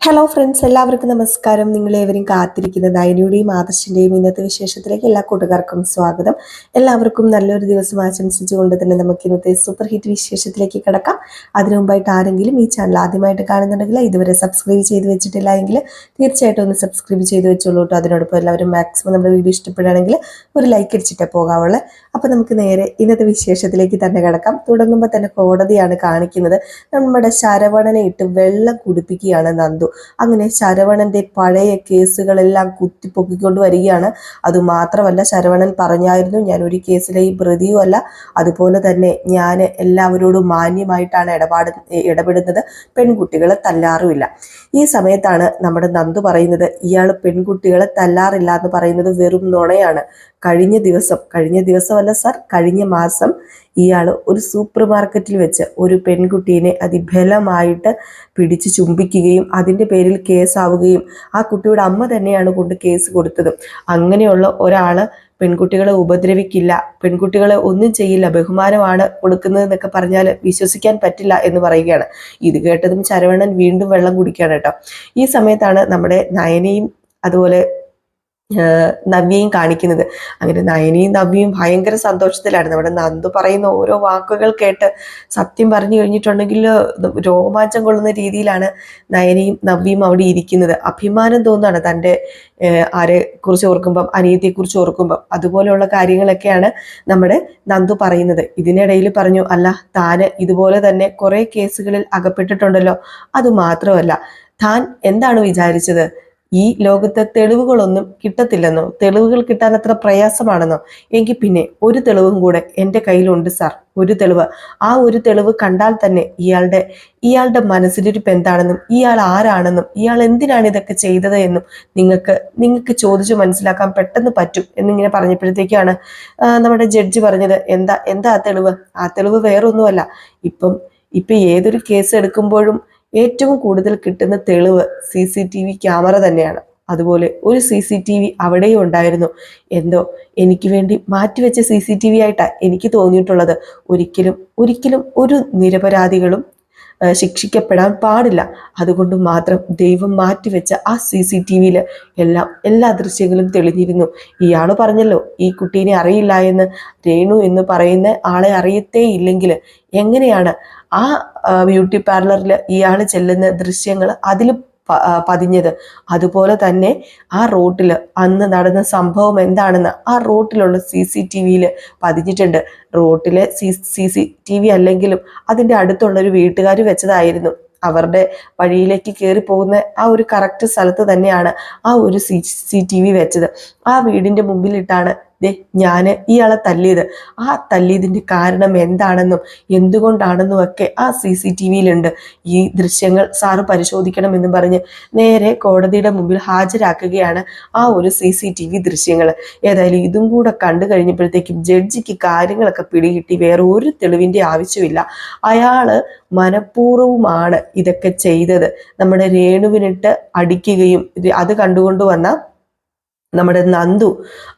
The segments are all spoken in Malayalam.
ഹലോ ഫ്രണ്ട്സ്, എല്ലാവർക്കും നമസ്കാരം. നിങ്ങളേവരും കാത്തിരിക്കുന്ന നയനയുടെയും ആദർശിൻ്റെയും ഇന്നത്തെ വിശേഷത്തിലേക്ക് എല്ലാ കൂട്ടുകാർക്കും സ്വാഗതം. എല്ലാവർക്കും നല്ലൊരു ദിവസം ആശംസിച്ചുകൊണ്ട് തന്നെ നമുക്ക് ഇന്നത്തെ സൂപ്പർ ഹിറ്റ് വിശേഷത്തിലേക്ക് കിടക്കാം. അതിനു മുമ്പായിട്ട് ആരെങ്കിലും ഈ ചാനൽ ആദ്യമായിട്ട് കാണുന്നുണ്ടെങ്കിൽ ഇതുവരെ സബ്സ്ക്രൈബ് ചെയ്ത് വെച്ചിട്ടില്ല എങ്കിൽ തീർച്ചയായിട്ടും ഒന്ന് സബ്സ്ക്രൈബ് ചെയ്ത് വെച്ചോളൂ കേട്ടോ. അതിനോടൊപ്പം എല്ലാവരും മാക്സിമം നമ്മുടെ വീഡിയോ ഇഷ്ടപ്പെടുകയാണെങ്കിൽ ഒരു ലൈക്ക് അടിച്ചിട്ടേ പോകാവുള്ളൂ. അപ്പോൾ നമുക്ക് നേരെ ഇന്നത്തെ വിശേഷത്തിലേക്ക് തന്നെ കിടക്കാം. തുടങ്ങുമ്പോൾ തന്നെ കോടതിയാണ് കാണിക്കുന്നത്. നമ്മുടെ ശരവണനെ ഇട്ട് വെള്ളം കുടിപ്പിക്കുകയാണ് നന്ദു. അങ്ങനെ ശരവണന്റെ പഴയ കേസുകളെല്ലാം കുത്തിപ്പൊക്കിക്കൊണ്ട് വരികയാണ്. അതുമാത്രമല്ല, ശരവണൻ പറഞ്ഞായിരുന്നു, ഞാൻ ഒരു കേസിലെയും പ്രതിയും അല്ല, അതുപോലെ തന്നെ ഞാൻ എല്ലാവരോടും മാന്യമായിട്ടാണ് ഇടപെടുന്നത്, പെൺകുട്ടികളെ തല്ലാറുമില്ല. ഈ സമയത്താണ് നമ്മുടെ നന്ദു പറയുന്നത്, ഇയാൾ പെൺകുട്ടികളെ തല്ലാറില്ല എന്ന് പറയുന്നത് വെറും നുണയാണ്. കഴിഞ്ഞ ദിവസമല്ല സാർ, കഴിഞ്ഞ മാസം ഇയാൾ ഒരു സൂപ്പർ മാർക്കറ്റിൽ വെച്ച് ഒരു പെൺകുട്ടീനെ അതിബലമായിട്ട് പിടിച്ച് ചുംബിക്കുകയും അതിൻ്റെ പേരിൽ കേസാവുകയും ആ കുട്ടിയുടെ അമ്മ തന്നെയാണ് കൊണ്ട് കേസ് കൊടുത്തത്. അങ്ങനെയുള്ള ഒരാൾ പെൺകുട്ടികളെ ഉപദ്രവിക്കില്ല, പെൺകുട്ടികളെ ഒന്നും ചെയ്യില്ല, ബഹുമാനമാണ് കൊടുക്കുന്നത് എന്നൊക്കെ പറഞ്ഞാൽ വിശ്വസിക്കാൻ പറ്റില്ല എന്ന് പറയുകയാണ്. ഇത് കേട്ടതും ശരവണൻ വീണ്ടും വെള്ളം കുടിക്കുകയാണ് കേട്ടോ. ഈ സമയത്താണ് നമ്മുടെ നയനയും അതുപോലെ നവ്യയും കാണിക്കുന്നത്. അങ്ങനെ നയനയും നവ്യയും ഭയങ്കര സന്തോഷത്തിലാണ്. നമ്മുടെ നന്ദു പറയുന്ന ഓരോ വാക്കുകൾ കേട്ട് സത്യം പറഞ്ഞു കഴിഞ്ഞിട്ടുണ്ടെങ്കിൽ രോമാഞ്ചം കൊള്ളുന്ന രീതിയിലാണ് നയനയും നവ്യയും അവിടെ ഇരിക്കുന്നത്. അഭിമാനം തോന്നുകയാണ് തൻ്റെ ആരെ കുറിച്ച് ഓർക്കുമ്പം, അനിയത്തെക്കുറിച്ച് ഓർക്കുമ്പം. അതുപോലെയുള്ള കാര്യങ്ങളൊക്കെയാണ് നമ്മുടെ നന്ദു പറയുന്നത്. ഇതിനിടയിൽ പറഞ്ഞു, അല്ല താന് ഇതുപോലെ തന്നെ കുറെ കേസുകളിൽ അകപ്പെട്ടിട്ടുണ്ടല്ലോ, അതുമാത്രമല്ല താൻ എന്താണ് വിചാരിച്ചത്, ഈ ലോകത്തെ തെളിവുകളൊന്നും കിട്ടത്തില്ലെന്നോ, തെളിവുകൾ കിട്ടാൻ അത്ര പ്രയാസമാണെന്നോ? എങ്കിൽ പിന്നെ ഒരു തെളിവും കൂടെ എൻ്റെ കയ്യിലുണ്ട് സാർ, ഒരു തെളിവ്. ആ ഒരു തെളിവ് കണ്ടാൽ തന്നെ ഇയാളുടെ മനസ്സിലിരിപ്പ് എന്താണെന്നും ഇയാൾ ആരാണെന്നും ഇയാൾ എന്തിനാണ് ഇതൊക്കെ ചെയ്തത് എന്നും നിങ്ങൾക്ക് ചോദിച്ചു മനസ്സിലാക്കാൻ പെട്ടെന്ന് പറ്റും എന്നിങ്ങനെ പറഞ്ഞപ്പോഴത്തേക്കാണ് നമ്മുടെ ജഡ്ജി പറഞ്ഞത്, എന്താ ആ തെളിവ്? ആ തെളിവ് വേറൊന്നുമല്ല, ഇപ്പം ഏതൊരു കേസ് എടുക്കുമ്പോഴും ഏറ്റവും കൂടുതൽ കിട്ടുന്ന തെളിവ് CCTV ക്യാമറ തന്നെയാണ്. അതുപോലെ ഒരു CCTV അവിടെയും ഉണ്ടായിരുന്നു. എന്തോ എനിക്ക് വേണ്ടി മാറ്റിവെച്ച CCTV ആയിട്ടാണ് എനിക്ക് തോന്നിയിട്ടുള്ളത്. ഒരിക്കലും ഒരു നിരപരാധികളും ശിക്ഷിക്കപ്പെടാൻ പാടില്ല. അതുകൊണ്ട് മാത്രം ദൈവം മാറ്റിവെച്ച ആ CCTVയിൽ എല്ലാ ദൃശ്യങ്ങളും തെളിഞ്ഞിരുന്നു. ഇയാൾ പറഞ്ഞല്ലോ ഈ കുട്ടീനെ അറിയില്ല എന്ന്. രേണു എന്ന് പറയുന്ന ആളെ അറിയത്തേ ഇല്ലെങ്കിൽ എങ്ങനെയാണ് ആ ബ്യൂട്ടി പാർലറിൽ ഇയാൾ ചെല്ലുന്ന ദൃശ്യങ്ങൾ അതിൽ പതിഞ്ഞത്? അതുപോലെ തന്നെ ആ റോട്ടിൽ അന്ന് നടന്ന സംഭവം എന്താണെന്ന് ആ റോട്ടിലുള്ള CCTVയിൽ പതിഞ്ഞിട്ടുണ്ട്. റോട്ടിലെ CCTV അല്ലെങ്കിലും അതിൻ്റെ അടുത്തുള്ളൊരു വീട്ടുകാർ വെച്ചതായിരുന്നു. അവരുടെ വഴിയിലേക്ക് കയറി പോകുന്ന ആ ഒരു കറക്റ്റ് സ്ഥലത്ത് തന്നെയാണ് ആ ഒരു CCTV വെച്ചത്. ആ വീടിൻ്റെ മുമ്പിലിട്ടാണ് ഞാൻ ഇയാളെ തല്ലിയത്. ആ തല്ലിയതിൻ്റെ കാരണം എന്താണെന്നും എന്തുകൊണ്ടാണെന്നും ഒക്കെ ആ CCTVയിലുണ്ട്. ഈ ദൃശ്യങ്ങൾ സാറ് പരിശോധിക്കണമെന്നും പറഞ്ഞ് നേരെ കോടതിയുടെ മുമ്പിൽ ഹാജരാക്കുകയാണ് ആ ഒരു CCTV ദൃശ്യങ്ങൾ. ഏതായാലും ഇതും കൂടെ കണ്ടു കഴിഞ്ഞപ്പോഴത്തേക്കും ജഡ്ജിക്ക് കാര്യങ്ങളൊക്കെ പിടികിട്ടി. വേറെ ഒരു തെളിവിൻ്റെ ആവശ്യമില്ല. അയാള് മനഃപൂർവ്വമാണ് ഇതൊക്കെ ചെയ്തത്. നമ്മുടെ രേണുവിനിട്ട് അടിക്കുകയും അത് കണ്ടുകൊണ്ട് വന്ന നമ്മുടെ നന്ദു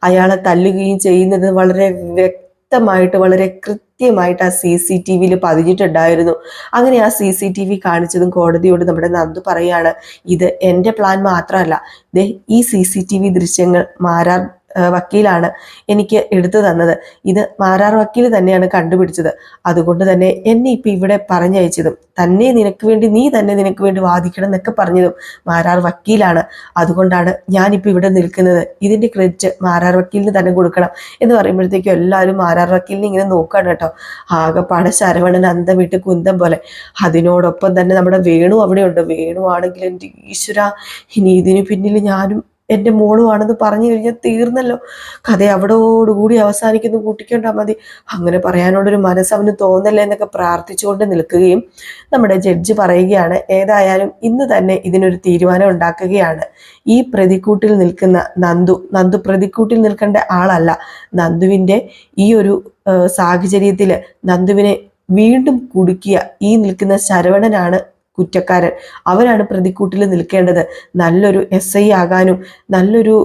അയാളെ തല്ലുകയും ചെയ്യുന്നത് വളരെ വ്യക്തമായിട്ട്, വളരെ കൃത്യമായിട്ട് ആ CCTVയിൽ പതിഞ്ഞിട്ടുണ്ടായിരുന്നു. അങ്ങനെ ആ CCTV കാണിച്ചതും കോടതിയോട് നമ്മുടെ നന്ദു പറയാണ്, ഇത് എൻ്റെ പ്ലാൻ മാത്രമല്ല, ഈ CCTV ദൃശ്യങ്ങൾ മാരാർ വക്കീലാണ് എനിക്ക് എടുത്തു തന്നത്. ഇത് മാരാർ വക്കീൽ തന്നെയാണ് കണ്ടുപിടിച്ചത്. അതുകൊണ്ട് തന്നെ എന്നെ ഇപ്പം ഇവിടെ പറഞ്ഞയച്ചതും നീ തന്നെ നിനക്ക് വേണ്ടി വാദിക്കണം എന്നൊക്കെ പറഞ്ഞതും മാരാർ വക്കീലാണ്. അതുകൊണ്ടാണ് ഞാനിപ്പോൾ ഇവിടെ നിൽക്കുന്നത്. ഇതിൻ്റെ ക്രെഡിറ്റ് മാരാർ വക്കീലിന് തന്നെ കൊടുക്കണം എന്ന് പറയുമ്പോഴത്തേക്കും എല്ലാവരും മാരാർ വക്കീലിനെ ഇങ്ങനെ നോക്കുകയാണ് കേട്ടോ. ആകെപ്പാടെ ശരവണൻ അന്തം വിട്ട് കുന്തം പോലെ. അതിനോടൊപ്പം തന്നെ നമ്മുടെ വേണു അവിടെയുണ്ട്. വേണു ആണെങ്കിൽ എൻ്റെ ഈശ്വര, ഇനി ഇതിന് പിന്നിൽ ഞാനും എൻ്റെ മോളുമാണെന്ന് പറഞ്ഞു കഴിഞ്ഞാൽ തീർന്നല്ലോ, കഥ അവിടോടുകൂടി അവസാനിക്കുന്നു, കൂട്ടിക്കൊണ്ടാൽ മതി. അങ്ങനെ പറയാനുള്ളൊരു മനസ്സ് അവന് തോന്നല്ലേ എന്നൊക്കെ പ്രാർത്ഥിച്ചുകൊണ്ട് നിൽക്കുകയും നമ്മുടെ ജഡ്ജി പറയുകയാണ്, ഏതായാലും ഇന്ന് തന്നെ ഇതിനൊരു തീരുമാനം ഉണ്ടാക്കുകയാണ്. ഈ പ്രതിക്കൂട്ടിൽ നിൽക്കുന്ന നന്ദു പ്രതിക്കൂട്ടിൽ നിൽക്കേണ്ട ആളല്ല. നന്ദുവിൻ്റെ ഈ ഒരു സാഹചര്യത്തിൽ നന്ദുവിനെ വീണ്ടും കുടുക്കിയ ഈ നിൽക്കുന്ന ശരവണനാണ് കുറ്റക്കാരൻ, അവനാണ് പ്രതിക്കൂട്ടിൽ നിൽക്കേണ്ടത്. നല്ലൊരു SI ആകാനും നല്ലൊരു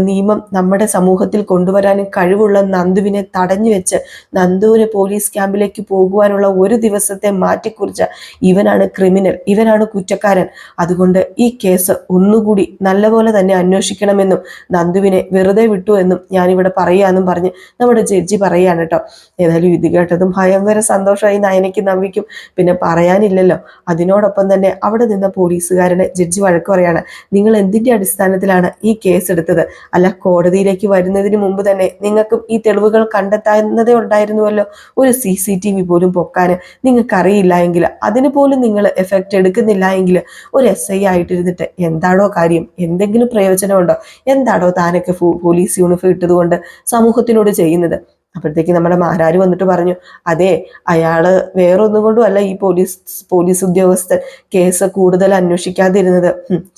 നിയമം നമ്മുടെ സമൂഹത്തിൽ കൊണ്ടുവരാനും കഴിവുള്ള നന്ദുവിനെ തടഞ്ഞു വെച്ച് നന്ദുവിനെ പോലീസ് ക്യാമ്പിലേക്ക് പോകുവാനുള്ള ഒരു ദിവസത്തെ മാറ്റിക്കുറിച്ച ഇവനാണ് ക്രിമിനൽ, ഇവനാണ് കുറ്റക്കാരൻ. അതുകൊണ്ട് ഈ കേസ് ഒന്നുകൂടി നല്ലപോലെ തന്നെ അന്വേഷിക്കണമെന്നും നന്ദുവിനെ വെറുതെ വിട്ടു എന്നും ഞാനിവിടെ പറയാന്നും പറഞ്ഞ് നമ്മുടെ ജഡ്ജി പറയാണ് കേട്ടോ. ഏതായാലും ഇത് കേട്ടതും ഭയങ്കര സന്തോഷമായി നയനയ്ക്കും നവ്യയ്ക്കും. പിന്നെ പറയാനില്ലല്ലോ. അതിനോടൊപ്പം തന്നെ അവിടെ നിന്ന പോലീസുകാരനെ ജഡ്ജി വഴക്ക് പറയാണ്. നിങ്ങൾ എന്തിന്റെ അടിസ്ഥാനത്തിലാണ് ഈ കേസ് എടുത്തത്? അല്ല, കോടതിയിലേക്ക് വരുന്നതിന് മുമ്പ് തന്നെ നിങ്ങൾക്കും ഈ തെളിവുകൾ കണ്ടെത്താവുന്നതേ ഉണ്ടായിരുന്നുവല്ലോ. ഒരു CCTV പോലും പൊക്കാൻ നിങ്ങൾക്കറിയില്ല എങ്കിൽ, അതിന് പോലും നിങ്ങൾ എഫക്റ്റ് എടുക്കുന്നില്ല എങ്കിൽ, ഒരു SI ആയിട്ടിരുന്നിട്ട് എന്താണോ കാര്യം? എന്തെങ്കിലും പ്രയോജനമുണ്ടോ? എന്താണോ താനൊക്കെ പോലീസ് യൂണിഫോം ഇട്ടതുകൊണ്ട് സമൂഹത്തിനോട് ചെയ്യുന്നത്? അപ്പോഴത്തേക്ക് നമ്മുടെ മാരാര് വന്നിട്ട് പറഞ്ഞു, അതെ, അയാള് വേറൊന്നും കൊണ്ടും അല്ല ഈ പോലീസ് ഉദ്യോഗസ്ഥൻ കേസ് കൂടുതൽ അന്വേഷിക്കാതിരുന്നത്.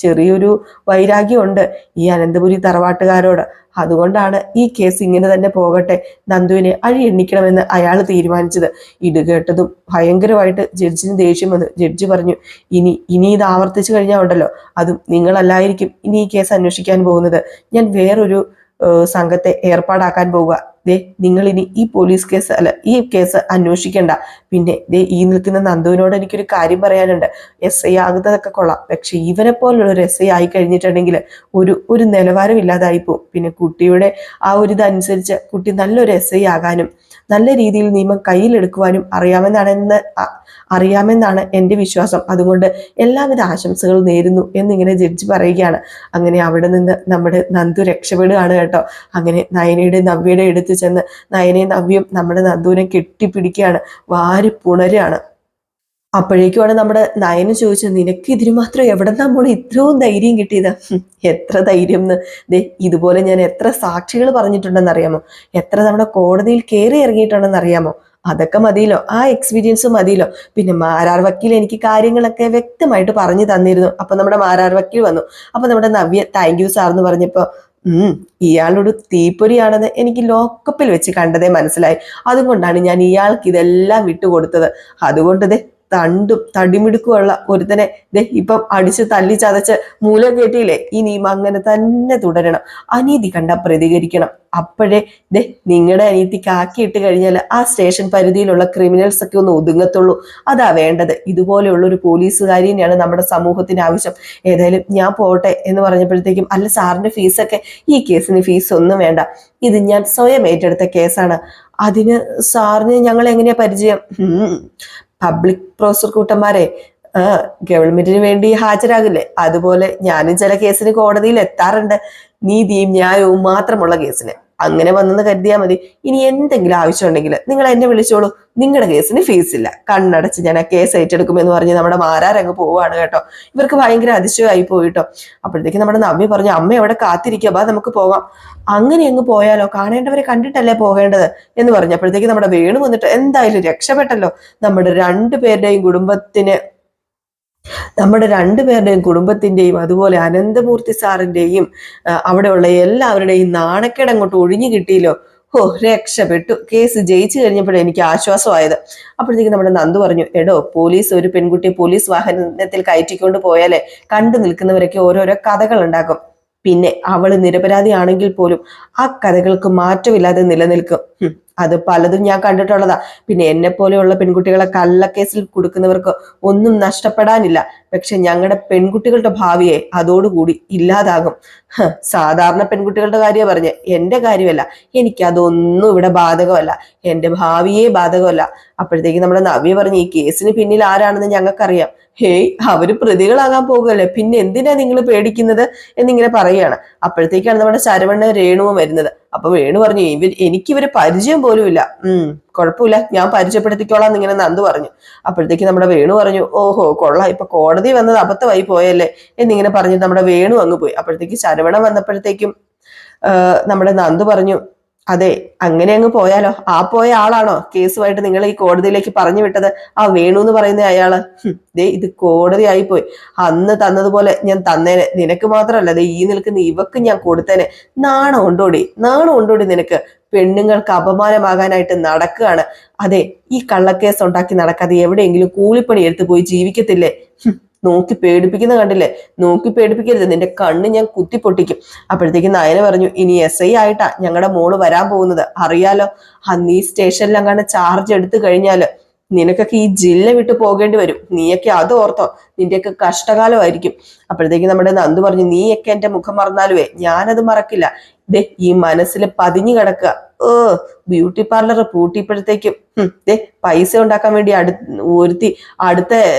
ചെറിയൊരു വൈരാഗ്യമുണ്ട് ഈ അനന്തപുരി തറവാട്ടുകാരോട്. അതുകൊണ്ടാണ് ഈ കേസ് ഇങ്ങനെ തന്നെ പോകട്ടെ, നന്ദുവിനെ എണ്ണിക്കണമെന്ന് അയാൾ തീരുമാനിച്ചത്. ഇത് കേട്ടതും ഭയങ്കരമായിട്ട് ജഡ്ജിന് ദേഷ്യം വന്നു. ജഡ്ജി പറഞ്ഞു, ഇനി ഇത് ആവർത്തിച്ചു കഴിഞ്ഞാൽ ഉണ്ടല്ലോ, അതും നിങ്ങളല്ലായിരിക്കും ഇനി ഈ കേസ് അന്വേഷിക്കാൻ പോകുന്നത്. ഞാൻ വേറൊരു സംഘത്തെ ഏർപ്പാടാക്കാൻ പോവുക. നിങ്ങൾ ഇനി ഈ കേസ് അന്വേഷിക്കണ്ട. പിന്നെ ഈ നിൽക്കുന്ന നന്ദുവിനോട് എനിക്കൊരു കാര്യം പറയാനുണ്ട്. SI ആകുന്നതൊക്കെ കൊള്ളാം, പക്ഷെ ഇവനെ പോലുള്ള ഒരു SI ആയി കഴിഞ്ഞിട്ടുണ്ടെങ്കിൽ ഒരു നിലവാരം ഇല്ലാതായിപ്പോ. പിന്നെ കുട്ടിയുടെ ആ ഒരു ഇതനുസരിച്ച് കുട്ടി നല്ലൊരു SI ആകാനും നല്ല രീതിയിൽ നിയമം കയ്യിലെടുക്കുവാനും അറിയാമെന്നാണ് എൻ്റെ വിശ്വാസം. അതുകൊണ്ട് എല്ലാവിധ ആശംസകൾ നേരുന്നു എന്നിങ്ങനെ ജഡ്ജി പറയുകയാണ്. അങ്ങനെ അവിടെ നിന്ന് നമ്മുടെ നന്ദു രക്ഷപ്പെടുകയാണ് കേട്ടോ. അങ്ങനെ നയനയുടെ നവ്യയുടെ അടുത്ത് ചെന്ന് നയനയും നവ്യയും നമ്മുടെ നന്ദുവിനെ കെട്ടിപ്പിടിക്കുകയാണ്, വാരി പുണരാണ്. അപ്പോഴേക്കുമാണ് നമ്മുടെ നയന് ചോദിച്ചത്, നിനക്ക് ഇതിന് മാത്രം എവിടെന്നാ മോളെ ഇത്രയും ധൈര്യം കിട്ടിയത്? എത്ര ധൈര്യം എന്ന് ഇതുപോലെ ഞാൻ എത്ര സാക്ഷികൾ പറഞ്ഞിട്ടുണ്ടെന്നറിയാമോ? എത്ര തവണ കോടതിയിൽ കയറി ഇറങ്ങിയിട്ടുണ്ടെന്ന് അറിയാമോ? അതൊക്കെ മതിയല്ലോ, ആ എക്സ്പീരിയൻസ് മതിയല്ലോ. പിന്നെ മാരാർ വക്കീൽ എനിക്ക് കാര്യങ്ങളൊക്കെ വ്യക്തമായിട്ട് പറഞ്ഞു തന്നിരുന്നു. അപ്പൊ നമ്മുടെ മാരാർ വക്കീൽ വന്നു. അപ്പൊ നമ്മുടെ നവ്യ താങ്ക് യു സാർ എന്ന് പറഞ്ഞപ്പോ, ഇയാളൊരു തീപ്പൊരിയാണെന്ന് എനിക്ക് ലോക്കപ്പിൽ വെച്ച് കണ്ടതേ മനസ്സിലായി. അതുകൊണ്ടാണ് ഞാൻ ഇയാൾക്ക് ഇതെല്ലാം വിട്ടുകൊടുത്തത്. അതുകൊണ്ട് തടിമിടുക്കുള്ള ഒരുത്തനെ ഇപ്പം അടിച്ച് തല്ലി ചതച്ച് മൂല കെട്ടിയില്ലേ, ഇനിയും അങ്ങനെ തന്നെ തുടരണം. അനീതി കണ്ട പ്രതികരിക്കണം. അപ്പോഴേ നിങ്ങളുടെ അനീതിക്ക് ആക്കിയിട്ട് കഴിഞ്ഞാൽ ആ സ്റ്റേഷൻ പരിധിയിലുള്ള ക്രിമിനൽസ് ഒക്കെ ഒന്ന് ഒതുങ്ങത്തുള്ളൂ. അതാ വേണ്ടത്. ഇതുപോലെയുള്ള ഒരു പോലീസുകാരിനെയാണ് നമ്മുടെ സമൂഹത്തിന് ആവശ്യം. ഏതായാലും ഞാൻ പോട്ടെ എന്ന് പറഞ്ഞപ്പോഴത്തേക്കും, അല്ല സാറിന്റെ ഫീസൊക്കെ? ഈ കേസിന് ഫീസ് ഒന്നും വേണ്ട, ഇത് ഞാൻ സ്വയം ഏറ്റെടുത്ത കേസാണ്. അതിന് സാറിന് ഞങ്ങൾ എങ്ങനെയാ പരിചയം? പബ്ലിക് പ്രോസിക്യൂട്ടർമാരെ ഗവൺമെന്റിന് വേണ്ടി ഹാജരാകില്ലേ, അതുപോലെ ഞാനും ചില കേസിന് കോടതിയിൽ എത്താറുണ്ട്. നീതിയും ന്യായവും മാത്രമുള്ള കേസിന്. അങ്ങനെ വന്നെന്ന് കരുതിയാൽ മതി. ഇനി എന്തെങ്കിലും ആവശ്യമുണ്ടെങ്കിൽ നിങ്ങൾ എന്നെ വിളിച്ചോളൂ. നിങ്ങളുടെ കേസിന് ഫീസ് ഇല്ല, കണ്ണടച്ച് ഞാൻ ആ കേസ് ഏറ്റെടുക്കുമെന്ന് പറഞ്ഞ് നമ്മുടെ മാരാരങ്ങ് പോവാണ് കേട്ടോ. ഇവർക്ക് ഭയങ്കര അതിശയമായി പോയിട്ടോ. അപ്പോഴത്തേക്ക് നമ്മുടെ നവ്യ പറഞ്ഞു, അമ്മ എവിടെ കാത്തിരിക്കുക, ബാ നമുക്ക് പോകാം. അങ്ങനെ അങ്ങ് പോയാലോ, കാണേണ്ടവരെ കണ്ടിട്ടല്ലേ പോകേണ്ടത് എന്ന് പറഞ്ഞപ്പോഴത്തേക്ക് നമ്മുടെ വേണു വന്നിട്ട്, എന്തായാലും രക്ഷപ്പെട്ടല്ലോ, നമ്മുടെ രണ്ടുപേരുടെയും കുടുംബത്തിന്റെയും അതുപോലെ അനന്തമൂർത്തി സാറിന്റെയും അവിടെയുള്ള എല്ലാവരുടെയും നാണക്കേട് അങ്ങോട്ട് ഒഴിഞ്ഞു കിട്ടിയല്ലോ. രക്ഷപ്പെട്ടു. കേസ് ജയിച്ചു കഴിഞ്ഞപ്പോഴേ എനിക്ക് ആശ്വാസമായത്. അപ്പോഴത്തേക്ക് നമ്മുടെ നന്ദു പറഞ്ഞു, എടോ, പോലീസ് ഒരു പെൺകുട്ടിയെ പോലീസ് വാഹനത്തിൽ കയറ്റിക്കൊണ്ട് പോയാലേ കണ്ടു നിൽക്കുന്നവരൊക്കെ ഓരോരോ കഥകൾ ഉണ്ടാക്കും. പിന്നെ അവള് നിരപരാധിയാണെങ്കിൽ പോലും ആ കഥകൾക്ക് മാറ്റമില്ലാതെ നിലനിൽക്കും. അത് പലതും ഞാൻ കണ്ടിട്ടുള്ളതാ. പിന്നെ എന്നെ പോലെയുള്ള പെൺകുട്ടികളെ കള്ളക്കേസിൽ കൊടുക്കുന്നവർക്ക് ഒന്നും നഷ്ടപ്പെടാനില്ല. പക്ഷെ ഞങ്ങളുടെ പെൺകുട്ടികളുടെ ഭാവിയെ അതോടുകൂടി ഇല്ലാതാകും. സാധാരണ പെൺകുട്ടികളുടെ കാര്യം പറഞ്ഞ്, എന്റെ കാര്യമല്ല, എനിക്ക് അതൊന്നും ഇവിടെ ബാധകമല്ല, എന്റെ ഭാവിയെ ബാധകമല്ല. അപ്പോഴത്തേക്ക് നമ്മുടെ നവ്യ പറഞ്ഞു, ഈ കേസിന് പിന്നിൽ ആരാണെന്ന് ഞങ്ങൾക്കറിയാം. അവര് പ്രതികളാകാൻ പോകുകയല്ലേ, പിന്നെ എന്തിനാ നിങ്ങൾ പേടിക്കുന്നത് എന്നിങ്ങനെ പറയുകയാണ്. അപ്പോഴത്തേക്കാണ് നമ്മുടെ ശരവണ്ണ രേണുവും വരുന്നത്. അപ്പൊ വേണു പറഞ്ഞു, എനിക്കിവരെ പരിചയം പോലും ഇല്ല. കുഴപ്പമില്ല, ഞാൻ പരിചയപ്പെടുത്തിക്കോളാം എന്നിങ്ങനെ നന്ദു പറഞ്ഞു. അപ്പോഴത്തേക്ക് നമ്മുടെ വേണു പറഞ്ഞു, ഓഹോ കൊള്ളാം, ഇപ്പൊ കോടതി വന്നത് അബദ്ധമായി പോയല്ലേ എന്നിങ്ങനെ പറഞ്ഞു നമ്മുടെ വേണു അങ്ങ് പോയി. അപ്പോഴത്തേക്ക് ശരവണൻ വന്നപ്പോഴത്തേക്കും നമ്മുടെ നന്ദു പറഞ്ഞു, അതെ, അങ്ങനെ അങ്ങ് പോയാലോ? ആ പോയ ആളാണോ കേസുമായിട്ട് നിങ്ങൾ ഈ കോടതിയിലേക്ക് പറഞ്ഞു വിട്ടത്? ആ വേണു എന്ന് പറയുന്ന അയാള്? ഇത് കോടതി ആയിപ്പോയി. അന്ന് തന്നതുപോലെ ഞാൻ തന്നേനെ. നിനക്ക് മാത്രമല്ല, ഈ നിൽക്കുന്ന ഇവക്ക് ഞാൻ കൊടുത്തേനെ. നാണം ഉണ്ടോടി നിനക്ക്? പെണ്ണുങ്ങൾക്ക് അപമാനമാകാനായിട്ട് നടക്കുകയാണ്. അതെ, ഈ കള്ളക്കേസ് ഉണ്ടാക്കി നടക്കാതെ എവിടെയെങ്കിലും കൂലിപ്പണി എടുത്ത് പോയി ജീവിക്കത്തില്ലേ? നോക്കി പേടിപ്പിക്കുന്ന കണ്ടില്ലേ? നോക്കി പേടിപ്പിക്കരുത്, നിന്റെ കണ്ണ് ഞാൻ കുത്തിപ്പൊട്ടിക്കും. അപ്പോഴത്തേക്ക് നയന പറഞ്ഞു, ഇനി SI ആയിട്ടാ ഞങ്ങളുടെ മോള് വരാൻ പോകുന്നത്, അറിയാലോ. അന്ന് ഈ സ്റ്റേഷനിൽ അങ്ങനെ ചാർജ് എടുത്തു കഴിഞ്ഞാല് നിനക്കൊക്കെ ഈ ജില്ല വിട്ടു പോകേണ്ടി വരും. നീയൊക്കെ അത് ഓർത്തോ, നിന്റെയൊക്കെ കഷ്ടകാലമായിരിക്കും. അപ്പോഴത്തേക്ക് നമ്മുടെ നന്ദു പറഞ്ഞു, നീയൊക്കെ എന്റെ മുഖം മറന്നാലുവേ ഞാനത് മറക്കില്ല. ദേ ഈ മനസ്സിൽ പതിഞ്ഞു കിടക്കുക. ബ്യൂട്ടി പാർലർ പൂട്ടിയപ്പോഴത്തേക്കും പൈസ ഉണ്ടാക്കാൻ വേണ്ടി ഒരുത്തി അടുത്ത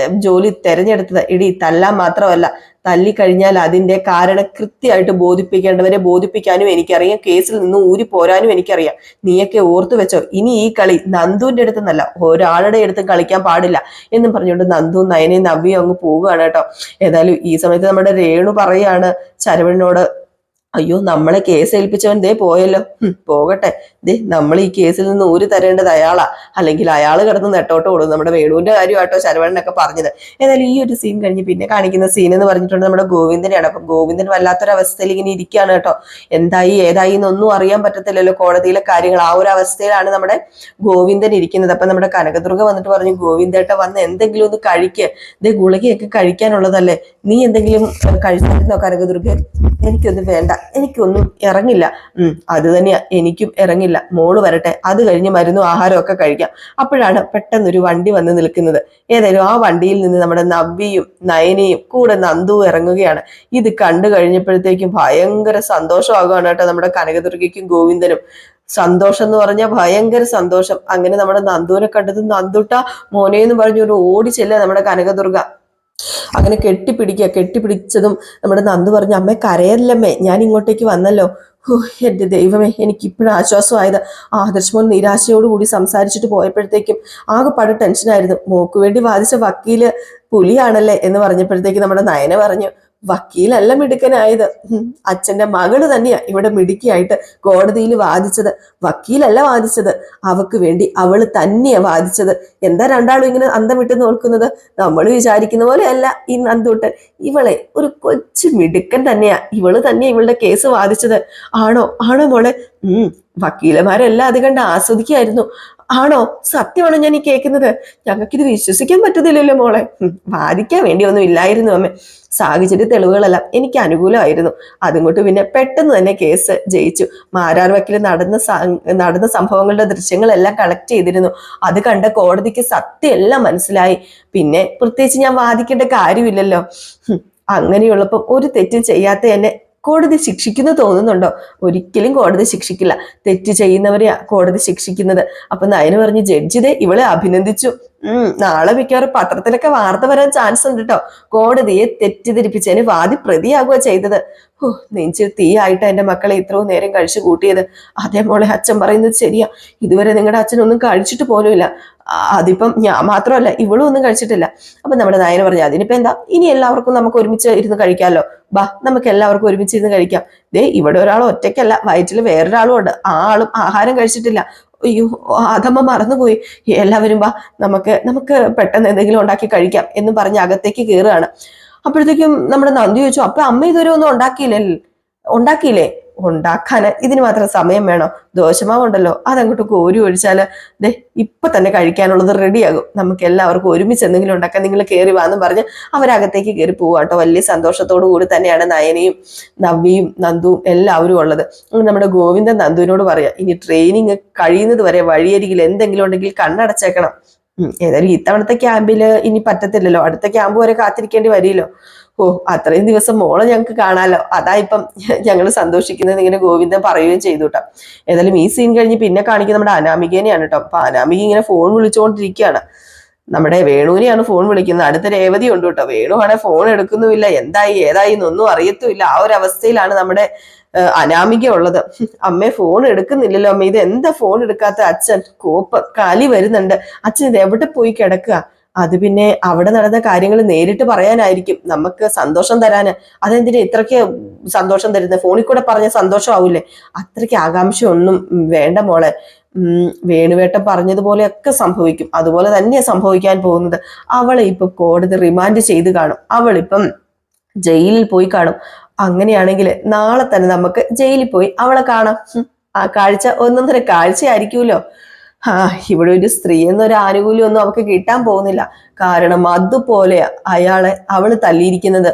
ജോലി തെരഞ്ഞെടുത്തത്. ഇടി തല്ലാൻ മാത്രമല്ല, തല്ലിക്കഴിഞ്ഞാൽ അതിന്റെ കാരണം കൃത്യമായിട്ട് ബോധിപ്പിക്കേണ്ടവരെ ബോധിപ്പിക്കാനും എനിക്കറിയാം, കേസിൽ നിന്ന് ഊരി പോരാനും എനിക്കറിയാം. നീയൊക്കെ ഓർത്തു വെച്ചോ, ഇനി ഈ കളി നന്ദുവിന്റെ അടുത്തെന്നല്ല ഒരാളുടെ അടുത്തും കളിക്കാൻ പാടില്ല എന്നും പറഞ്ഞുകൊണ്ട് നന്ദു നയനയും നവ്യയും അങ്ങ് പോവുകയാണ് കേട്ടോ. ഏതായാലും ഈ സമയത്ത് നമ്മുടെ രേണു പറയാണ് ശരവണനോട്, അയ്യോ നമ്മളെ കേസ് ഏൽപ്പിച്ചവൻ ദേ പോയല്ലോ. പോകട്ടെ, ദേ നമ്മൾ ഈ കേസിൽ നിന്ന് ഊരി തരേണ്ടത് അയാളാ, അല്ലെങ്കിൽ അയാൾ കിടന്ന് നെട്ടോട്ട് ഓടും. നമ്മുടെ വേണുവിന്റെ കാര്യമായിട്ടോ ശരവണനൊക്കെ പറഞ്ഞത്. ഏതായാലും ഈ ഒരു സീൻ കഴിഞ്ഞ് പിന്നെ കാണിക്കുന്ന സീൻ എന്ന് പറഞ്ഞിട്ടുണ്ട് നമ്മുടെ ഗോവിന്ദനെയാണ്. അപ്പൊ ഗോവിന്ദൻ വല്ലാത്തൊരവസ്ഥയിൽ ഇങ്ങനെ ഇരിക്കുകയാണ് കേട്ടോ. എന്തായി ഏതായി എന്നൊന്നും അറിയാൻ പറ്റത്തില്ലല്ലോ, കോടതിയിലെ കാര്യങ്ങൾ. ആ ഒരു അവസ്ഥയിലാണ് നമ്മുടെ ഗോവിന്ദൻ ഇരിക്കുന്നത്. അപ്പൊ നമ്മുടെ കനകദുർഗ വന്നിട്ട് പറഞ്ഞു, ഗോവിന്ദേട്ട വന്ന് എന്തെങ്കിലും ഒന്ന് കഴിക്ക്, ദേ ഗുളികയൊക്കെ കഴിക്കാനുള്ളതല്ലേ, നീ എന്തെങ്കിലും കഴിച്ചിരുന്നോ കനകദുർഗ? എനിക്കൊന്നും വേണ്ട, എനിക്കൊന്നും ഇറങ്ങില്ല. അത് തന്നെയാ, എനിക്കും ഇറങ്ങില്ല, മോള് വരട്ടെ, അത് കഴിഞ്ഞ് മരുന്നും ആഹാരവും ഒക്കെ കഴിക്കാം. അപ്പോഴാണ് പെട്ടെന്നൊരു വണ്ടി വന്ന് നിൽക്കുന്നത്. ഏതായാലും ആ വണ്ടിയിൽ നിന്ന് നമ്മുടെ നവ്യയും നയനയും കൂടെ നന്ദു ഇറങ്ങുകയാണ്. ഇത് കണ്ടു കഴിഞ്ഞപ്പോഴത്തേക്കും ഭയങ്കര സന്തോഷമാകുകയാണ് കേട്ടോ നമ്മുടെ കനകദുർഗയ്ക്കും ഗോവിന്ദനും. സന്തോഷം എന്ന് പറഞ്ഞാൽ ഭയങ്കര സന്തോഷം. അങ്ങനെ നമ്മുടെ നന്ദുവിനെ കണ്ടത്, നന്ദുട്ട മോനെ എന്ന് പറഞ്ഞൊരു ഓടിച്ചെല്ല നമ്മുടെ കനകദുർഗ. അങ്ങനെ കെട്ടിപ്പിടിച്ചതും നമ്മുടെ നന്ദു പറഞ്ഞു, അമ്മേ കരയല്ലമ്മേ, ഞാൻ ഇങ്ങോട്ടേക്ക് വന്നല്ലോ. എന്റെ ദൈവമേ, എനിക്കിപ്പോഴും ആശ്വാസമായത്. ആദർശ് നിരാശയോടുകൂടി സംസാരിച്ചിട്ട് പോയപ്പോഴത്തേക്കും ആകെപ്പാട് ടെൻഷനായിരുന്നു. മോക്ക് വേണ്ടി വാദിച്ച വക്കീല് പുലിയാണല്ലേ എന്ന് പറഞ്ഞപ്പോഴത്തേക്ക് നമ്മുടെ നയന പറഞ്ഞു, വക്കീലല്ല മിടുക്കനായത്, അച്ഛന്റെ മകള് തന്നെയാ ഇവിടെ മിടുക്കിയായിട്ട് കോടതിയിൽ വാദിച്ചത്. വക്കീലല്ല വാദിച്ചത്, അവക്ക് വേണ്ടി അവള് തന്നെയാ വാദിച്ചത്. എന്താ രണ്ടാളും ഇങ്ങനെ അന്തം വിട്ട് നോക്കുന്നത്? നമ്മൾ വിചാരിക്കുന്ന പോലെ അല്ല ഈ നന്ദൂട്ടൻ. ഇവളെ ഒരു കൊച്ചു മിടുക്കൻ തന്നെയാ, ഇവള് തന്നെയാ ഇവളുടെ കേസ് വാദിച്ചത്. ആണോ മോളെ? വക്കീലമാരെല്ലാം അത് കണ്ട് ആസ്വദിക്കായിരുന്നു. ആണോ? സത്യമാണോ ഞാൻ ഈ കേൾക്കുന്നത്? ഞങ്ങൾക്കിത് വിശ്വസിക്കാൻ പറ്റുന്നില്ലല്ലോ മോളെ. വാദിക്കാൻ വേണ്ടി ഒന്നും ഇല്ലായിരുന്നു അമ്മേ, സാഹചര്യ തെളിവുകളെല്ലാം എനിക്ക് അനുകൂലമായിരുന്നു. അതുകൊണ്ട് പിന്നെ പെട്ടെന്ന് തന്നെ കേസ് ജയിച്ചു. മാരാർ വക്കീൽ നടന്ന സംഭവങ്ങളുടെ ദൃശ്യങ്ങളെല്ലാം കളക്ട് ചെയ്തിരുന്നു. അത് കണ്ട കോടതിക്ക് സത്യം എല്ലാം മനസ്സിലായി. പിന്നെ പ്രത്യേകിച്ച് ഞാൻ വാദിക്കേണ്ട കാര്യമില്ലല്ലോ. അങ്ങനെയുള്ളപ്പം ഒരു തെറ്റും ചെയ്യാത്ത എന്നെ കോടതി ശിക്ഷിക്കുന്നു തോന്നുന്നുണ്ടോ? ഒരിക്കലും കോടതി ശിക്ഷിക്കില്ല, തെറ്റ് ചെയ്യുന്നവരെയാ കോടതി ശിക്ഷിക്കുന്നത്. അപ്പൊ നയന് പറഞ്ഞു, ജഡ്ജിതെ ഇവളെ അഭിനന്ദിച്ചു. നാളെ മിക്കവാറും പത്രത്തിലൊക്കെ വാർത്ത വരാൻ ചാൻസ് ഉണ്ട് കേട്ടോ. കോടതിയെ തെറ്റിദ്ധരിപ്പിച്ചതിന് വാദി പ്രതിയാകുക ചെയ്തത്. നെഞ്ചിൽ തീയായിട്ട് എന്റെ മക്കളെ ഇത്രയും നേരം കഴിച്ചു കൂട്ടിയത്. അതേ മോളെ, അച്ഛൻ പറയുന്നത് ശരിയാ, ഇതുവരെ നിങ്ങളുടെ അച്ഛനൊന്നും കഴിച്ചിട്ട് പോലുമില്ല. അതിപ്പം ഞാൻ മാത്രമല്ല, ഇവളും ഒന്നും കഴിച്ചിട്ടില്ല. അപ്പൊ നമ്മുടെ നയന പറഞ്ഞു, അതിനിപ്പോ എന്താ, ഇനി എല്ലാവർക്കും നമുക്ക് ഒരുമിച്ച് ഇരുന്ന് കഴിക്കാമല്ലോ. ബാ, നമുക്ക് എല്ലാവർക്കും ഒരുമിച്ച് ഇരുന്ന് കഴിക്കാം. ദേ ഇവിടെ ഒരാൾ ഒറ്റയ്ക്കല്ല, വയറ്റിൽ വേറൊരാളും ഉണ്ട്. ആ ആളും ആഹാരം കഴിച്ചിട്ടില്ല. അയ്യോ, അതമ്മ മറന്നുപോയി. എല്ലാവരും വാ, നമുക്ക് പെട്ടെന്ന് എന്തെങ്കിലും ഉണ്ടാക്കി കഴിക്കാം എന്ന് പറഞ്ഞ് അകത്തേക്ക് കയറുകയാണ്. അപ്പോഴത്തേക്കും നമ്മുടെ നന്ദി ചോദിച്ചു, അപ്പൊ അമ്മ ഇതുവരെ ഒന്നും ഉണ്ടാക്കിയില്ലേ? ഉണ്ടാക്കാൻ ഇതിന് മാത്രം സമയം വേണോ? ദോശമാവുണ്ടല്ലോ, അതങ്ങോട്ട് കോരി ഒഴിച്ചാല് ദേ ഇപ്പൊ തന്നെ കഴിക്കാനുള്ളത് റെഡിയാകും. നമുക്ക് എല്ലാവർക്കും ഒരുമിച്ച് എന്തെങ്കിലും ഉണ്ടാക്കാൻ, നിങ്ങൾ കയറി വാന്നും പറഞ്ഞ് അവരകത്തേക്ക് കയറി പോവാട്ടോ. വലിയ സന്തോഷത്തോടു കൂടി തന്നെയാണ് നയനയും നവ്യയും നന്ദുവും എല്ലാവരും ഉള്ളത്. നമ്മുടെ ഗോവിന്ദൻ നന്ദുവിനോട് പറയാ, ഇനി ട്രെയിനിങ് കഴിയുന്നത് വരെ വഴിയരികിൽ എന്തെങ്കിലും ഉണ്ടെങ്കിൽ കണ്ണടച്ചേക്കണം. ഏതായാലും ഇത്തവണത്തെ ക്യാമ്പില് ഇനി പറ്റത്തില്ലല്ലോ, അടുത്ത ക്യാമ്പ് വരെ കാത്തിരിക്കേണ്ടി വരില്ലോ. അത്രയും ദിവസം മോളെ ഞങ്ങൾക്ക് കാണാലോ, അതാ ഇപ്പം ഞങ്ങൾ സന്തോഷിക്കുന്നത് ഇങ്ങനെ ഗോവിന്ദൻ പറയുകയും ചെയ്തു കേട്ടോ. ഏതായാലും ഈ സീൻ കഴിഞ്ഞ് പിന്നെ കാണിക്കുന്നത് നമ്മുടെ അനാമികേനെയാണ് കേട്ടോ. അപ്പൊ അനാമിക ഇങ്ങനെ ഫോൺ വിളിച്ചുകൊണ്ടിരിക്കുകയാണ്. നമ്മുടെ വേണുവിനെയാണ് ഫോൺ വിളിക്കുന്നത്. അടുത്ത രേവതി ഉണ്ട് കേട്ടോ. വേണു ആണെ ഫോൺ എടുക്കുന്നുമില്ല, എന്തായി ഏതായി എന്നൊന്നും അറിയത്തുമില്ല. ആ ഒരു അവസ്ഥയിലാണ് നമ്മുടെ അനാമിക ഉള്ളത്. അമ്മേ ഫോൺ എടുക്കുന്നില്ലല്ലോ അമ്മ, ഇത് എന്താ ഫോൺ എടുക്കാത്ത? അച്ഛൻ കോപ്പ് കാലി വരുന്നുണ്ട്. അച്ഛൻ ഇത് എവിടെ പോയി കിടക്കുക? അത് പിന്നെ അവിടെ നടന്ന കാര്യങ്ങൾ നേരിട്ട് പറയാനായിരിക്കും, നമുക്ക് സന്തോഷം തരാന്. അതെന്തിനാ ഇത്രയ്ക്ക് സന്തോഷം തരുന്നത്? ഫോണിൽ കൂടെ പറഞ്ഞ സന്തോഷമാവൂലേ? അത്രയ്ക്ക് ആകാംക്ഷ ഒന്നും വേണ്ട മോളെ. വേണുവേട്ടൻ പറഞ്ഞതുപോലെയൊക്കെ സംഭവിക്കും, അതുപോലെ തന്നെയാണ് സംഭവിക്കാൻ പോകുന്നത്. അവളെ ഇപ്പൊ കോടതി റിമാൻഡ് ചെയ്ത് കാണും, അവളിപ്പം ജയിലിൽ പോയി കാണും. അങ്ങനെയാണെങ്കിൽ നാളെ തന്നെ നമുക്ക് ജയിലിൽ പോയി അവളെ കാണാം. ആ കാഴ്ച ഒന്നൊന്നര കാഴ്ചയായിരിക്കുമല്ലോ. ആ ഇവിടെ ഒരു സ്ത്രീ എന്നൊരു ആനുകൂല്യം ഒന്നും അവൾക്ക് കിട്ടാൻ പോകുന്നില്ല. കാരണം അതുപോലെ അവള് തല്ലിയിരിക്കുന്നത്.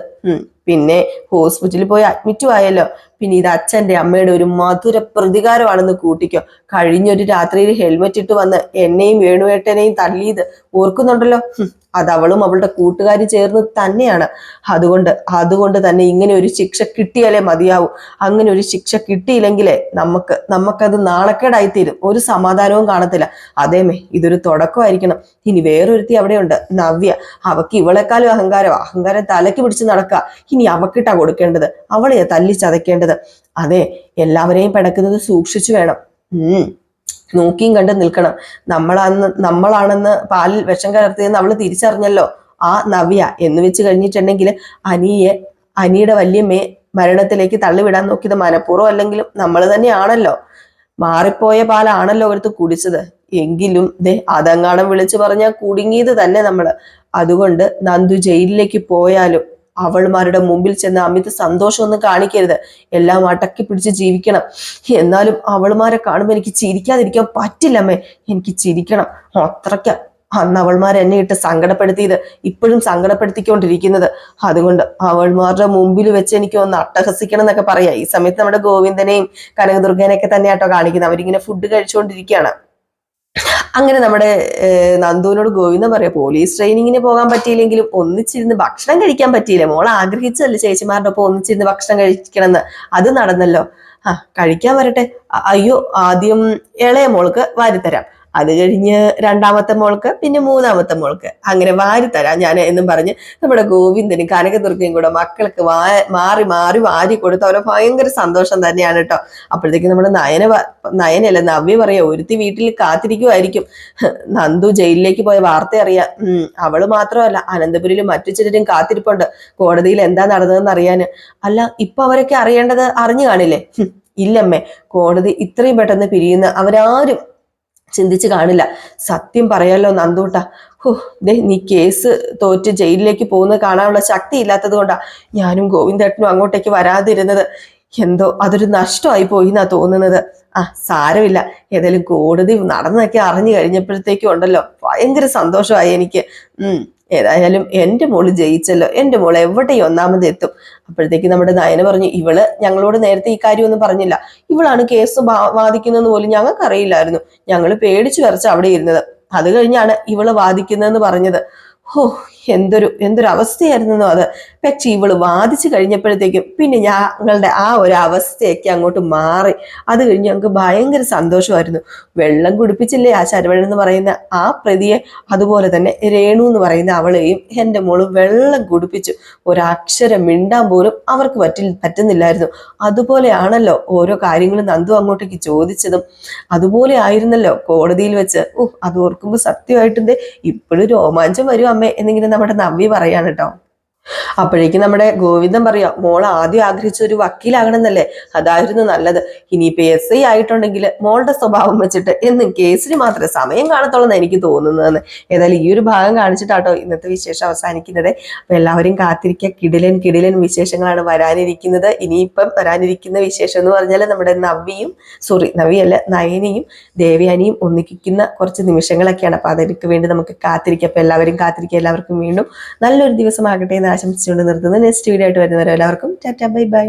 പിന്നെ ഹോസ്പിറ്റലിൽ പോയി അഡ്മിറ്റും ആയല്ലോ. പിന്നെ ഇത് അച്ഛന്റെ അമ്മയുടെ ഒരു മധുര പ്രതികാരമാണെന്ന് കൂട്ടിക്കോ. കഴിഞ്ഞൊരു രാത്രിയിൽ ഹെൽമെറ്റ് ഇട്ട് വന്ന് എന്നെയും വേണുവേട്ടനെയും തല്ലിയത് ഓർക്കുന്നുണ്ടല്ലോ. അത് അവളും അവളുടെ കൂട്ടുകാരി ചേർന്ന് തന്നെയാണ്. അതുകൊണ്ട് തന്നെ ഇങ്ങനെ ഒരു ശിക്ഷ കിട്ടിയാലേ മതിയാവൂ. അങ്ങനെ ഒരു ശിക്ഷ കിട്ടിയില്ലെങ്കിലേ നമുക്കത് നാണക്കേടായിത്തീരും. ഒരു സമാധാനവും കാണത്തില്ല. അതേമേ, ഇതൊരു തുടക്കമായിരിക്കണം. ഇനി വേറൊരുത്തി അവിടെയുണ്ട്, നവ്യ. അവക്ക് ഇവളെക്കാളും അഹങ്കാരം തലയ്ക്ക് പിടിച്ച് നടക്കുക. ഇനി അവക്കിട്ടാ കൊടുക്കേണ്ടത്, അവളെയാ തല്ലി ചതയ്ക്കേണ്ടത്. അതെ, എല്ലാവരെയും പിടക്കുന്നത് സൂക്ഷിച്ചു വേണം. നോക്കിയും കണ്ട് നിൽക്കണം. നമ്മളാണെന്ന് പാലിൽ വിഷം കലർത്തിയെന്ന് അവള് തിരിച്ചറിഞ്ഞല്ലോ ആ നവ്യ. എന്ന് വെച്ച് കഴിഞ്ഞിട്ടുണ്ടെങ്കിൽ അനിയുടെ വല്യമ്മയെ മരണത്തിലേക്ക് തള്ളിവിടാൻ നോക്കിയത് മനഃപൂർവ്വം അല്ലെങ്കിലും നമ്മൾ തന്നെയാണല്ലോ. മാറിപ്പോയ പാലാണല്ലോ അവർക്ക് കുടിച്ചത്. എങ്കിലും അതങ്ങാണം വിളിച്ചു പറഞ്ഞാൽ കുടുങ്ങിയത് തന്നെ നമ്മള്. അതുകൊണ്ട് നന്ദു ജയിലിലേക്ക് പോയാലും അവൾമാരുടെ മുമ്പിൽ ചെന്ന് അമിത സന്തോഷമൊന്നും കാണിക്കരുത്. എല്ലാം അടക്കി പിടിച്ച് ജീവിക്കണം. എന്നാലും അവൾമാരെ കാണുമ്പോൾ എനിക്ക് ചിരിക്കാതിരിക്കാൻ പറ്റില്ലമ്മേ. എനിക്ക് ചിരിക്കണം. അത്രയ്ക്ക് അന്ന് അവൾമാർ എന്നെ ഇട്ട് സങ്കടപ്പെടുത്തിയത് ഇപ്പോഴും സങ്കടപ്പെടുത്തിക്കൊണ്ടിരിക്കുന്നത്. അതുകൊണ്ട് അവൾമാരുടെ മുമ്പിൽ വെച്ച് എനിക്ക് ഒന്ന് അട്ടഹസിക്കണം എന്നൊക്കെ പറയാം. ഈ സമയത്ത് നമ്മുടെ ഗോവിന്ദനെയും കനകദുർഗേനെയൊക്കെ തന്നെയാട്ടോ കാണിക്കുന്നത്. അവരിങ്ങനെ ഫുഡ് കഴിച്ചുകൊണ്ടിരിക്കുകയാണ്. അങ്ങനെ നമ്മുടെ നന്ദുവിനോട് ഗോവിന്ദൻ പറയാം, പോലീസ് ട്രെയിനിങ്ങിന് പോകാൻ പറ്റിയില്ലെങ്കിലും ഒന്നിച്ചിരുന്ന് ഭക്ഷണം കഴിക്കാൻ പറ്റിയില്ല. മോൾ ആഗ്രഹിച്ചല്ലേ ചേച്ചിമാരുടെ ഒപ്പം ഒന്നിച്ചിരുന്ന് ഭക്ഷണം കഴിക്കണമെന്ന്. അത് നടന്നല്ലോ. കഴിക്കാൻ വരട്ടെ. അയ്യോ, ആദ്യം ഇളയ മോൾക്ക് വാരിത്തരാം, അത് കഴിഞ്ഞ് രണ്ടാമത്തെ മോൾക്ക്, പിന്നെ മൂന്നാമത്തെ മോൾക്ക്, അങ്ങനെ വാരിത്തരാം ഞാൻ എന്നും പറഞ്ഞ് നമ്മുടെ ഗോവിന്ദനും കനകദുർഗയും കൂടെ മക്കൾക്ക് മാറി മാറി വാരി കൊടുത്ത് അവരെ ഭയങ്കര സന്തോഷം തന്നെയാണ് കേട്ടോ. അപ്പോഴത്തേക്ക് നമ്മുടെ നയനല്ല നവ്യ പറയാ, ഒരുത്തി വീട്ടിൽ കാത്തിരിക്കുമായിരിക്കും നന്ദു ജയിലിലേക്ക് പോയ വാർത്ത അറിയാം. അവള് മാത്രമല്ല, അനന്തപുരിയിലും മറ്റു ചിലരും കാത്തിരിപ്പുണ്ട് കോടതിയിൽ എന്താ നടന്നതെന്ന് അറിയാന്. അല്ല, ഇപ്പൊ അവരൊക്കെ അറിഞ്ഞു കാണില്ലേ? ഇല്ലമ്മേ, കോടതി ഇത്രയും പെട്ടെന്ന് പിരിയുന്ന അവരാരും ചിന്തിച്ച് കാണില്ല. സത്യം പറയാലോ നന്ദൂട്ട, നീ കേസ് തോറ്റ് ജയിലിലേക്ക് പോകുന്നത് കാണാനുള്ള ശക്തി ഇല്ലാത്തത് കൊണ്ടാ ഞാനും ഗോവിന്ദേട്ടനും അങ്ങോട്ടേക്ക് വരാതിരുന്നത്. എന്തോ അതൊരു നഷ്ടമായി പോയി എന്നാ തോന്നുന്നത്. സാരമില്ല, ഏതായാലും കോടതി നടന്നതൊക്കെ അറിഞ്ഞു കഴിഞ്ഞപ്പോഴത്തേക്കും ഉണ്ടല്ലോ ഭയങ്കര സന്തോഷമായി എനിക്ക്. ഏതായാലും എൻ്റെ മോള് ജയിച്ചല്ലോ, എൻ്റെ മോൾ എവിടെയും ഒന്നാമത് എത്തും. അപ്പോഴത്തേക്ക് നമ്മുടെ നയന പറഞ്ഞു, ഇവള് ഞങ്ങളോട് നേരത്തെ ഈ കാര്യമൊന്നും പറഞ്ഞില്ല, ഇവളാണ് കേസ് വാദിക്കുന്നതെന്ന് പോലും ഞങ്ങൾക്ക് അറിയില്ലായിരുന്നു. ഞങ്ങൾ പേടിച്ചു വരച്ച അവിടെ ഇരുന്നത്. അത് കഴിഞ്ഞാണ് ഇവള് വാദിക്കുന്നതെന്ന് പറഞ്ഞത്. എന്തൊരു അവസ്ഥയായിരുന്നോ അത്. പക്ഷെ ഇവള് വാദിച്ചു കഴിഞ്ഞപ്പോഴത്തേക്കും പിന്നെ ഞങ്ങളുടെ ആ ഒരു അവസ്ഥയൊക്കെ അങ്ങോട്ട് മാറി. അത് കഴിഞ്ഞ് ഞങ്ങൾക്ക് ഭയങ്കര സന്തോഷമായിരുന്നു. വെള്ളം കുടിപ്പിച്ചില്ലേ ആ ശരവണൻ എന്ന് പറയുന്ന ആ പ്രതിയെ, അതുപോലെ തന്നെ രേണു എന്ന് പറയുന്ന അവളെയും എൻ്റെ മോള് വെള്ളം കുടിപ്പിച്ചു. ഒരക്ഷരം മിണ്ടാൻ പോലും അവർക്ക് പറ്റുന്നില്ലായിരുന്നു. അതുപോലെയാണല്ലോ ഓരോ കാര്യങ്ങളും നന്ദു അങ്ങോട്ടേക്ക് ചോദിച്ചതും. അതുപോലെ ആയിരുന്നല്ലോ കോടതിയിൽ വെച്ച്. അത് ഓർക്കുമ്പോൾ സത്യമായിട്ടുണ്ട് ഇപ്പോഴും രോമാഞ്ചം വരും അമ്മേ എന്നിങ്ങനെ നമ്മുടെ നവ്യ പറയാണ് കേട്ടോ. അപ്പോഴേക്കും നമ്മുടെ ഗോവിന്ദൻ പറയാ, മോൾ ആദ്യം ആഗ്രഹിച്ച ഒരു വക്കീലാകണമെന്നല്ലേ, അതായിരുന്നു നല്ലത്. ഇനിയിപ്പോ SI ആയിട്ടുണ്ടെങ്കിൽ മോളുടെ സ്വഭാവം വെച്ചിട്ട് എന്നും കേസിന് മാത്രമേ സമയം കാണത്തുള്ളൂ എനിക്ക് തോന്നുന്നതെന്ന്. ഏതായാലും ഈ ഒരു ഭാഗം കാണിച്ചിട്ടാട്ടോ ഇന്നത്തെ വിശേഷം അവസാനിക്കുന്നത്. അപ്പൊ എല്ലാവരും കാത്തിരിക്കുക, കിടിലൻ വിശേഷങ്ങളാണ് വരാനിരിക്കുന്നത്. ഇനിയിപ്പം വരാനിരിക്കുന്ന വിശേഷം എന്ന് പറഞ്ഞാൽ നമ്മുടെ നയനയും ദേവയാനിയും ഒന്നിക്കുന്ന കുറച്ച് നിമിഷങ്ങളൊക്കെയാണ്. അപ്പൊ അതിലേക്ക് വേണ്ടി നമുക്ക് കാത്തിരിക്കാം. അപ്പൊ എല്ലാവരും കാത്തിരിക്കുക. എല്ലാവർക്കും വീണ്ടും നല്ലൊരു ദിവസമാകട്ടെ എന്ന് ആശംസിച്ചുകൊണ്ട് നിർത്തുന്നു. നെക്സ്റ്റ് വീഡിയോ ആയിട്ട് വരുന്നവരെ എല്ലാവർക്കും ടാറ്റാ, ബൈ ബൈ.